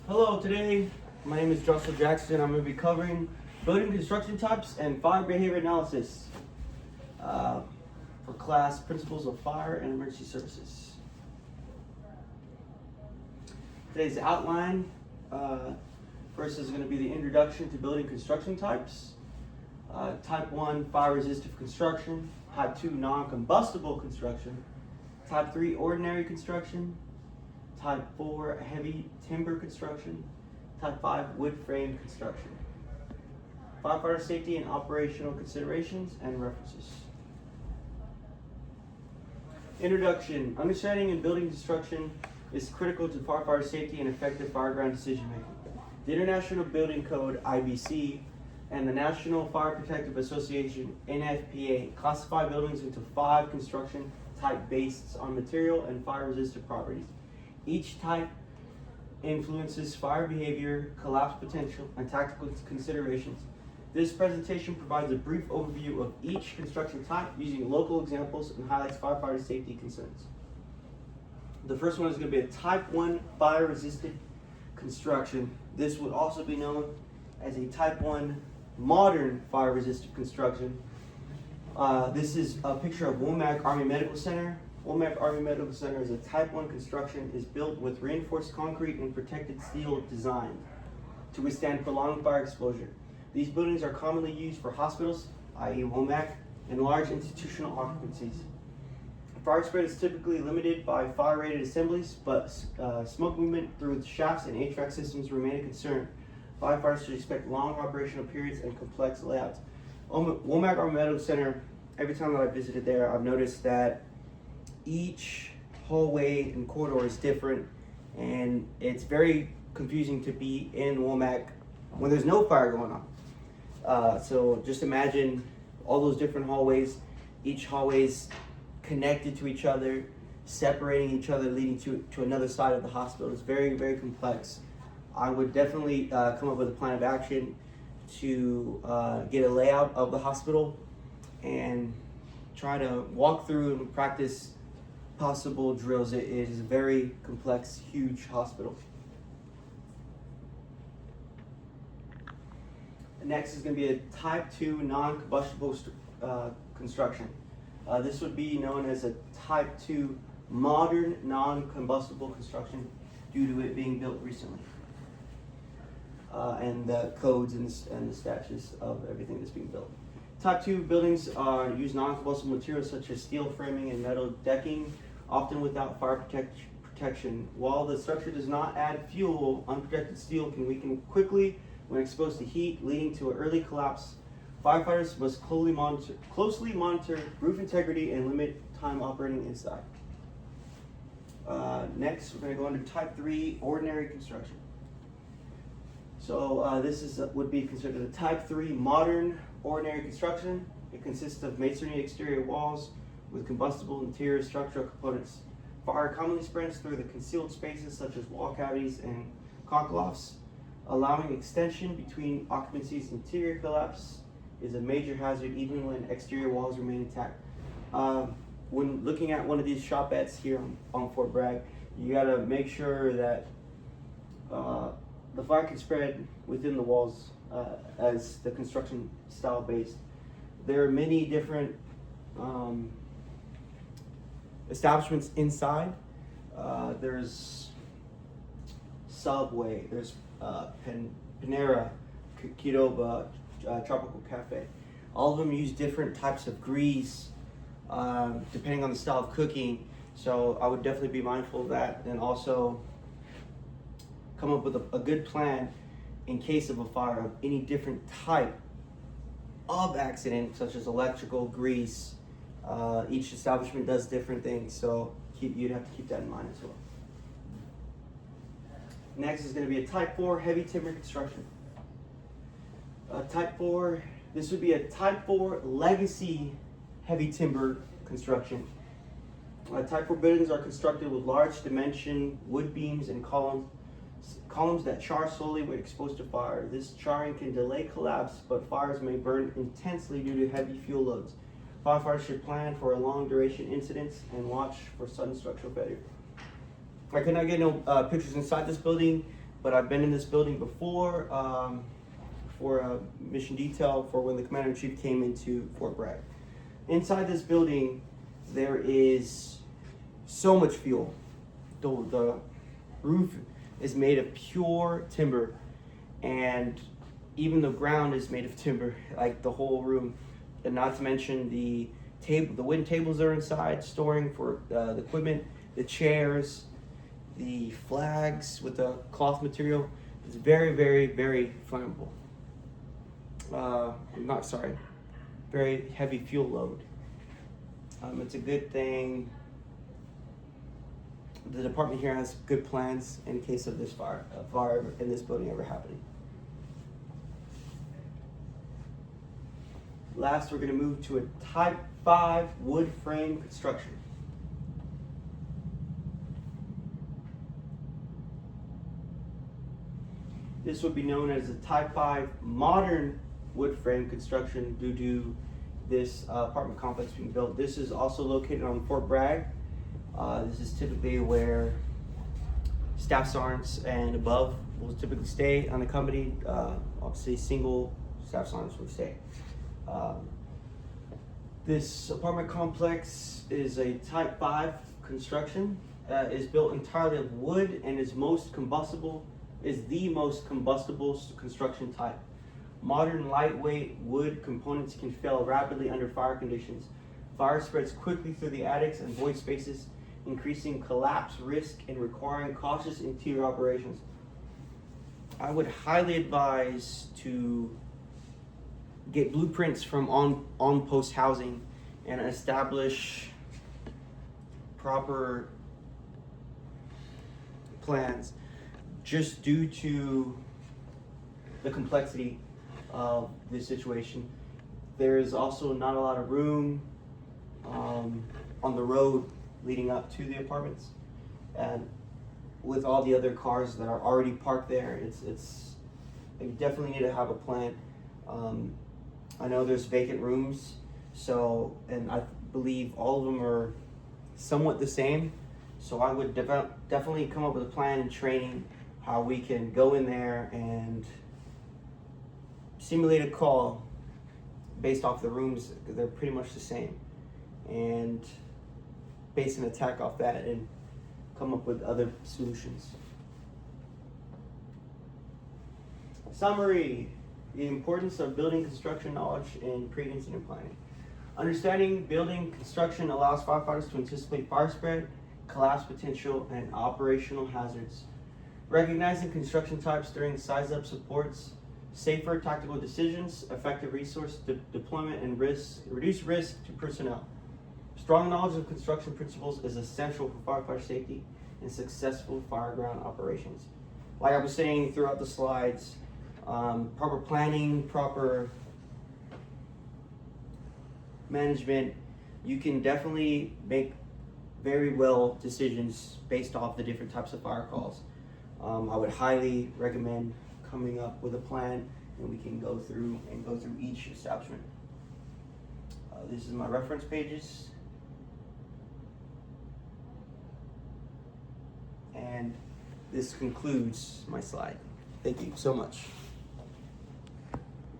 Hello, today my name is Joshua Jackson. I'm going to be covering building construction types and fire behavior analysis for class Principles of Fire and Emergency Services. Today's outline first is going to be the introduction to building construction types. Type 1, fire resistant construction. Type 2, non-combustible construction. Type 3, ordinary construction. Type 4, heavy timber construction. Type 5, wood frame construction. Firefighter safety and operational considerations and references. Introduction. Understanding and building construction is critical to firefighter safety and effective fireground decision making. The International Building Code, IBC, and the National Fire Protective Association, NFPA, classify buildings into 5 construction type based on material and fire resistant properties. Each type influences fire behavior, collapse potential, and tactical considerations. This presentation provides a brief overview of each construction type using local examples and highlights firefighter safety concerns. The first one is going to be a type 1 fire resistant construction. This would also be known as a type 1 modern fire resistant construction. This is a picture of Womack Army Medical Center. Womack Army Medical Center is a type 1 construction, is built with reinforced concrete and protected steel designed to withstand prolonged fire exposure. These buildings are commonly used for hospitals, i.e. Womack, and large institutional occupancies. Fire spread is typically limited by fire-rated assemblies, but smoke movement through shafts and HVAC systems remain a concern. Firefighters should expect long operational periods and complex layouts. Womack Army Medical Center, every time that I visited there, I've noticed that each hallway and corridor is different, and it's very confusing to be in Womack when there's no fire going on. So just imagine all those different hallways, each hallway's connected to each other, separating each other, leading to another side of the hospital. It's very, very complex. I would definitely come up with a plan of action to get a layout of the hospital and try to walk through and practice possible drills. It is a very complex, huge hospital. Next is going to be a type 2 non-combustible construction. This would be known as a type 2 modern non-combustible construction due to it being built recently. And the codes and the statutes of everything that's being built. Type 2 buildings use non-combustible materials such as steel framing and metal decking, often without fire protection. While the structure does not add fuel, unprotected steel can weaken quickly when exposed to heat, leading to an early collapse. Firefighters must closely monitor roof integrity and limit time operating inside. Next, we're going to go into type 3 ordinary construction. So this would be considered a type 3 modern ordinary construction. It consists of masonry exterior walls with combustible interior structural components. Fire commonly spreads through the concealed spaces such as wall cavities and conch lofts. Allowing extension between occupancies. Interior collapse is a major hazard even when exterior walls remain intact. When looking at one of these shop beds here on Fort Bragg, you gotta make sure that the fire can spread within the walls as the construction style based. There are many different establishments inside. There's Subway, there's Panera, Qdoba, Tropical Cafe. All of them use different types of grease depending on the style of cooking. So I would definitely be mindful of that, and also come up with a good plan in case of a fire of any different type of accident, such as electrical, grease. Each establishment does different things, so you'd have to keep that in mind as well. Next is going to be a type 4 heavy timber construction. Type 4, this would be a type 4 legacy heavy timber construction. Type 4 buildings are constructed with large dimension wood beams and columns that char slowly when exposed to fire. This charring can delay collapse, but fires may burn intensely due to heavy fuel loads. Firefighters should plan for a long duration incidents and watch for sudden structural failure. I could not get no pictures inside this building, but I've been in this building before for a mission detail for when the Commander-in-Chief came into Fort Bragg. Inside this building, there is so much fuel. The roof is made of pure timber, and even the ground is made of timber, like the whole room. And not to mention the wooden tables that are inside, storing for the equipment, the chairs, the flags with the cloth material. It's very, very, very flammable. Very heavy fuel load. It's a good thing the department here has good plans in case of this fire in this building ever happening. Last, we're going to move to a Type 5 wood frame construction. This would be known as a Type 5 modern wood frame construction due to this apartment complex being built. This is also located on Fort Bragg. This is typically where staff sergeants and above will typically stay on the company. Obviously, single staff sergeants would stay. This apartment complex is a Type 5 construction. Is built entirely of wood and is the most combustible construction type. Modern lightweight wood components can fail rapidly under fire conditions. Fire spreads quickly through the attics and void spaces, increasing collapse risk and requiring cautious interior operations. I would highly advise to get blueprints from on-post housing and establish proper plans, just due to the complexity of this situation. There is also not a lot of room on the road leading up to the apartments, and with all the other cars that are already parked there, you definitely need to have a plan. I know there's vacant rooms, and I believe all of them are somewhat the same. So I would definitely come up with a plan and training how we can go in there and simulate a call based off the rooms. They're pretty much the same, and base an attack off that and come up with other solutions. Summary: the importance of building construction knowledge in pre-incident planning. Understanding building construction allows firefighters to anticipate fire spread, collapse potential, and operational hazards. Recognizing construction types during size-up supports safer tactical decisions, effective resource deployment, and reduce risk to personnel. Strong knowledge of construction principles is essential for firefighter safety and successful fireground operations. Like I was saying throughout the slides, proper planning, proper management, you can definitely make very well decisions based off the different types of fire calls. I would highly recommend coming up with a plan, and we can go through each establishment. This is my reference pages, and this concludes my slide. Thank you so much.